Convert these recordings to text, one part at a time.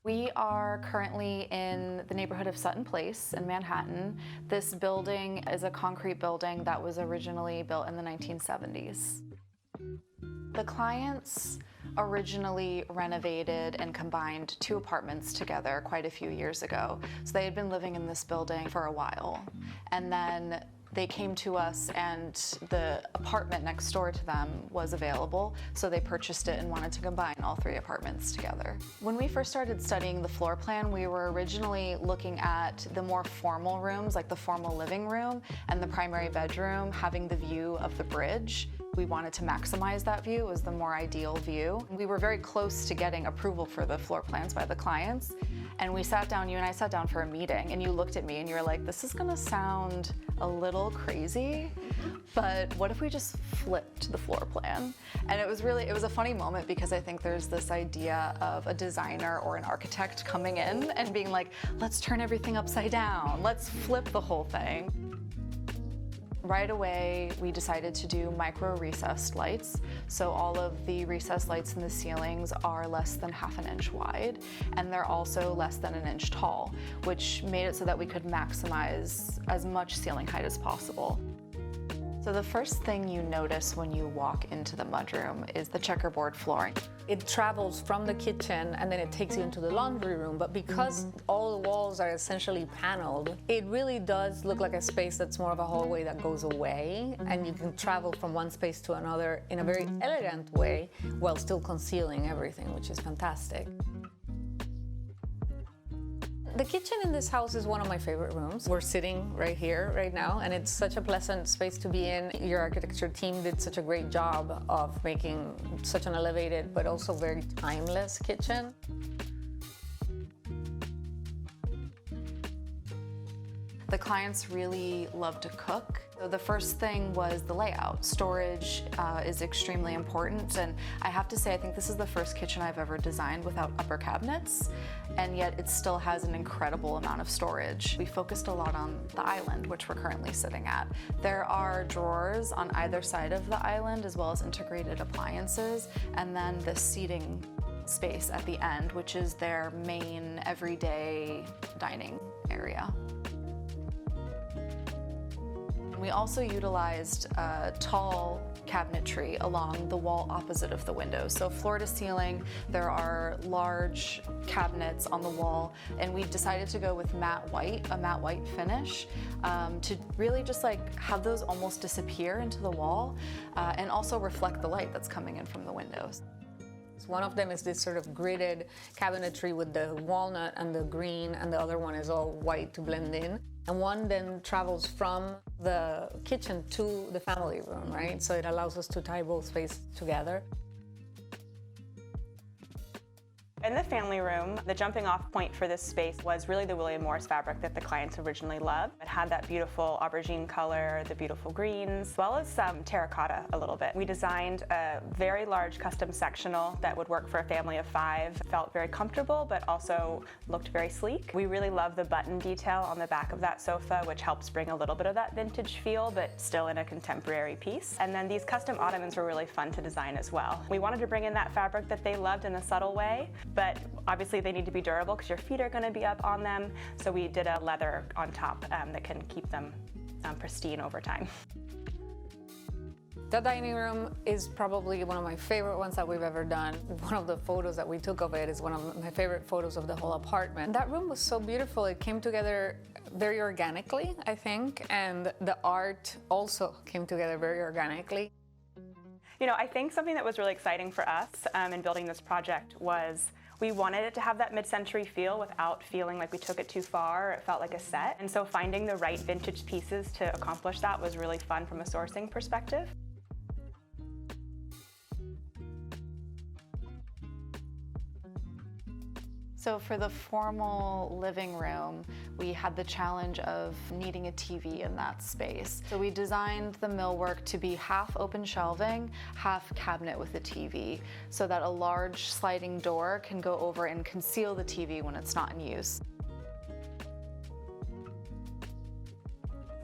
We are currently in the neighborhood of Sutton Place in Manhattan. This building is a concrete building that was originally built in the 1970s. The clients originally renovated and combined 2 apartments together quite a few years ago. So they had been living in this building for a while. And then they came to us and the apartment next door to them was available, so they purchased it and wanted to combine all 3 apartments together. When we first started studying the floor plan, we were originally looking at the more formal rooms, like the formal living room and the primary bedroom having the view of the bridge. We wanted to maximize that view. It was the more ideal view. We were very close to getting approval for the floor plans by the clients. And we sat down, you and I sat down for a meeting, and you looked at me and you were like, this is gonna sound a little crazy, but what if we just flipped the floor plan? And it was a funny moment, because I think there's this idea of a designer or an architect coming in and being like, let's turn everything upside down, let's flip the whole thing. Right away, we decided to do micro recessed lights. So all of the recessed lights in the ceilings are less than ½ an inch wide, and they're also less than an inch tall, which made it so that we could maximize as much ceiling height as possible. So the first thing you notice when you walk into the mudroom is the checkerboard flooring. It travels from the kitchen and then it takes you into the laundry room, but because all the walls are essentially paneled, it really does look like a space that's more of a hallway that goes away, and you can travel from one space to another in a very elegant way while still concealing everything, which is fantastic. The kitchen in this house is one of my favorite rooms. We're sitting right here, right now, and it's such a pleasant space to be in. Your architecture team did such a great job of making such an elevated but also very timeless kitchen. The clients really love to cook. So the first thing was the layout. Storage is extremely important, and I have to say, I think this is the first kitchen I've ever designed without upper cabinets, and yet it still has an incredible amount of storage. We focused a lot on the island, which we're currently sitting at. There are drawers on either side of the island, as well as integrated appliances, and then the seating space at the end, which is their main everyday dining area. We also utilized a tall cabinetry along the wall opposite of the windows. So floor to ceiling, there are large cabinets on the wall, and we decided to go with a matte white finish, to really just like have those almost disappear into the wall, and also reflect the light that's coming in from the windows. One of them is this sort of gridded cabinetry with the walnut and the green, and the other one is all white to blend in. And one then travels from the kitchen to the family room, right? So it allows us to tie both spaces together. In the family room, the jumping off point for this space was really the William Morris fabric that the clients originally loved. It had that beautiful aubergine color, the beautiful greens, as well as some terracotta a little bit. We designed a very large custom sectional that would work for a family of 5. It felt very comfortable, but also looked very sleek. We really love the button detail on the back of that sofa, which helps bring a little bit of that vintage feel, but still in a contemporary piece. And then these custom ottomans were really fun to design as well. We wanted to bring in that fabric that they loved in a subtle way, but obviously they need to be durable because your feet are going to be up on them. So we did a leather on top that can keep them pristine over time. The dining room is probably one of my favorite ones that we've ever done. One of the photos that we took of it is one of my favorite photos of the whole apartment. That room was so beautiful. It came together very organically, I think, and the art also came together very organically. You know, I think something that was really exciting for us in building this project was we wanted it to have that mid-century feel without feeling like we took it too far. It felt like a set. And so finding the right vintage pieces to accomplish that was really fun from a sourcing perspective. So for the formal living room, we had the challenge of needing a TV in that space. So we designed the millwork to be half open shelving, half cabinet with a TV, so that a large sliding door can go over and conceal the TV when it's not in use.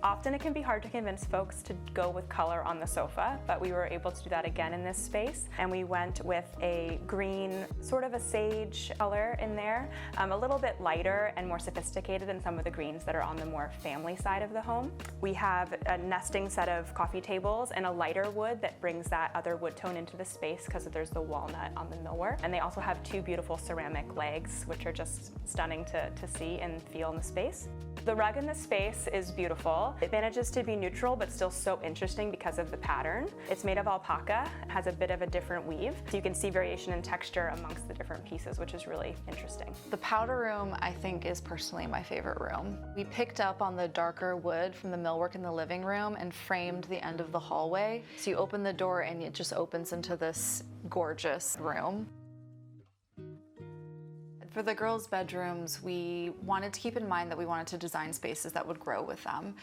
Often it can be hard to convince folks to go with color on the sofa, but we were able to do that again in this space. And we went with a green, sort of a sage color in there, a little bit lighter and more sophisticated than some of the greens that are on the more family side of the home. We have a nesting set of coffee tables and a lighter wood that brings that other wood tone into the space because there's the walnut on the millwork. And they also have two beautiful ceramic legs, which are just stunning to see and feel in the space. The rug in the space is beautiful. It manages to be neutral but still so interesting because of the pattern. It's made of alpaca, has a bit of a different weave, so you can see variation in texture amongst the different pieces, which is really interesting. The powder room, I think, is personally my favorite room. We picked up on the darker wood from the millwork in the living room and framed the end of the hallway. So you open the door and it just opens into this gorgeous room. For the girls' bedrooms, we wanted to keep in mind that we wanted to design spaces that would grow with them.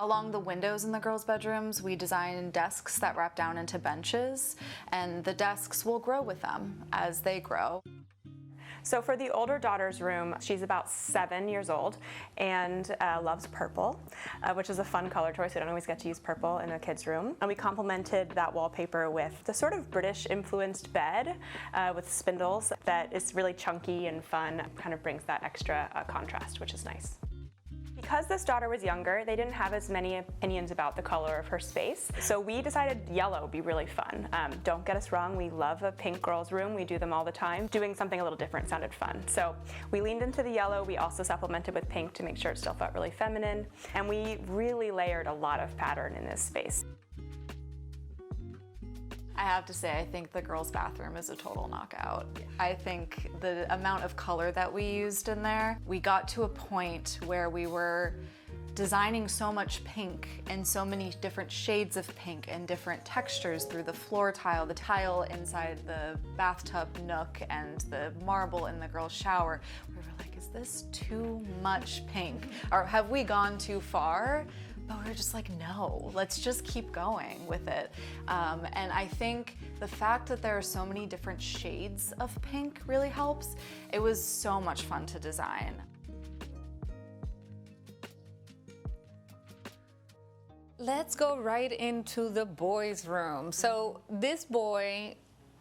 Along the windows in the girls' bedrooms, we designed desks that wrap down into benches, and the desks will grow with them as they grow. So for the older daughter's room, she's about 7 years old and loves purple, which is a fun color choice. We don't always get to use purple in a kid's room. And we complemented that wallpaper with the sort of British-influenced bed with spindles that is really chunky and fun, kind of brings that extra contrast, which is nice. Because this daughter was younger, they didn't have as many opinions about the color of her space. So we decided yellow would be really fun. Don't get us wrong, we love a pink girls' room. We do them all the time. Doing something a little different sounded fun. So we leaned into the yellow. We also supplemented with pink to make sure it still felt really feminine. And we really layered a lot of pattern in this space. I have to say, I think the girls' bathroom is a total knockout. I think the amount of color that we used in there, we got to a point where we were designing so much pink and so many different shades of pink and different textures through the floor tile, the tile inside the bathtub nook, and the marble in the girls' shower. We were like, is this too much pink? Or have we gone too far? But we were just like, no, let's just keep going with it. And I think the fact that there are so many different shades of pink really helps. It was so much fun to design. Let's go right into the boys' room. So this boy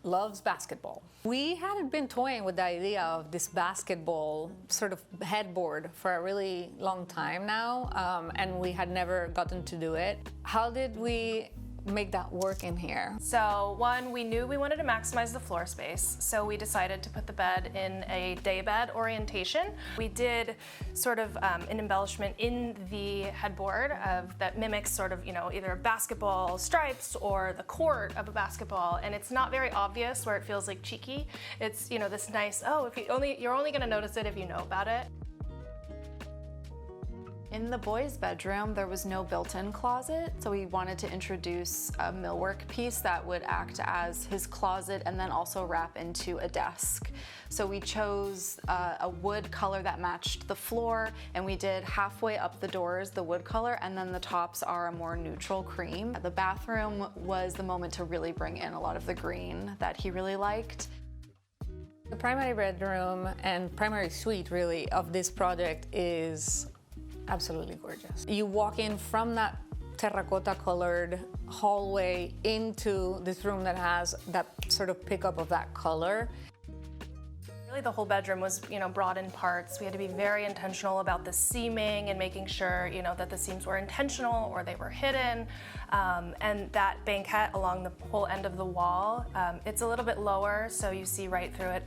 loves basketball. We had been toying with the idea of this basketball sort of headboard for a really long time now, and we had never gotten to do it. How did we make that work in here? So one, we knew we wanted to maximize the floor space, so we decided to put the bed in a day bed orientation. We did sort of an embellishment in the headboard that mimics sort of, either basketball stripes or the court of a basketball, and it's not very obvious where it feels like cheeky. It's, this nice, you're only gonna notice it if you know about it. In the boys' bedroom, there was no built-in closet, so we wanted to introduce a millwork piece that would act as his closet and then also wrap into a desk. So we chose a wood color that matched the floor, and we did halfway up the doors the wood color, and then the tops are a more neutral cream. The bathroom was the moment to really bring in a lot of the green that he really liked. The primary bedroom and primary suite, really, of this project is absolutely gorgeous. You walk in from that terracotta colored hallway into this room that has that sort of pickup of that color. Really, the whole bedroom was, brought in parts. We had to be very intentional about the seaming and making sure, that the seams were intentional or they were hidden. And that banquette along the whole end of the wall, it's a little bit lower, so you see right through it,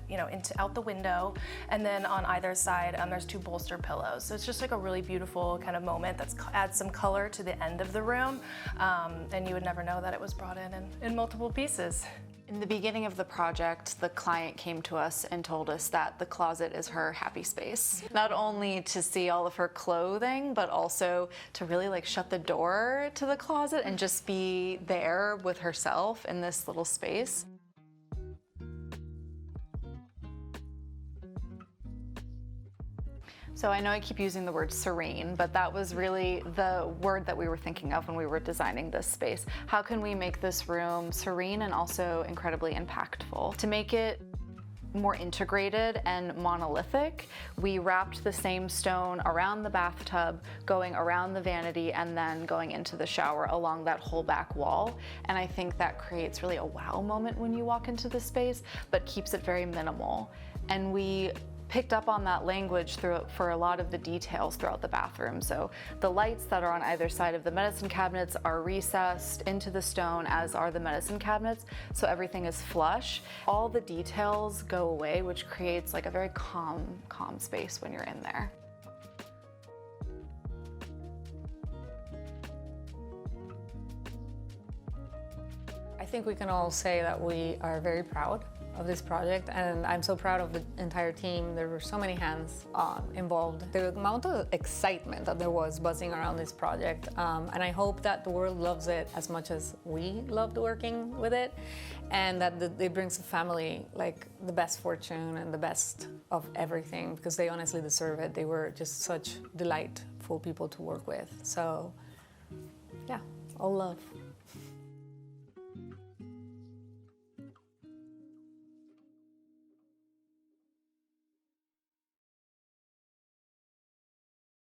out the window. And then on either side, there's two bolster pillows. So it's just like a really beautiful kind of moment that adds some color to the end of the room. And you would never know that it was brought in multiple pieces. In the beginning of the project, the client came to us and told us that the closet is her happy space. Not only to see all of her clothing, but also to really shut the door to the closet and just be there with herself in this little space. So I know I keep using the word serene, but that was really the word that we were thinking of when we were designing this space. How can we make this room serene and also incredibly impactful? To make it more integrated and monolithic. We wrapped the same stone around the bathtub, going around the vanity, and then going into the shower along that whole back wall. And I think that creates really a wow moment when you walk into the space, but keeps it very minimal. And we picked up on that language for a lot of the details throughout the bathroom. So the lights that are on either side of the medicine cabinets are recessed into the stone, as are the medicine cabinets, so everything is flush. All the details go away, which creates like a very calm space when you're in there. I think we can all say that we are very proud of this project, and I'm so proud of the entire team. There were so many hands involved. The amount of excitement that there was buzzing around this project, and I hope that the world loves it as much as we loved working with it, and that it brings the family like the best fortune and the best of everything, because they honestly deserve it. They were just such delightful people to work with. So yeah, all love.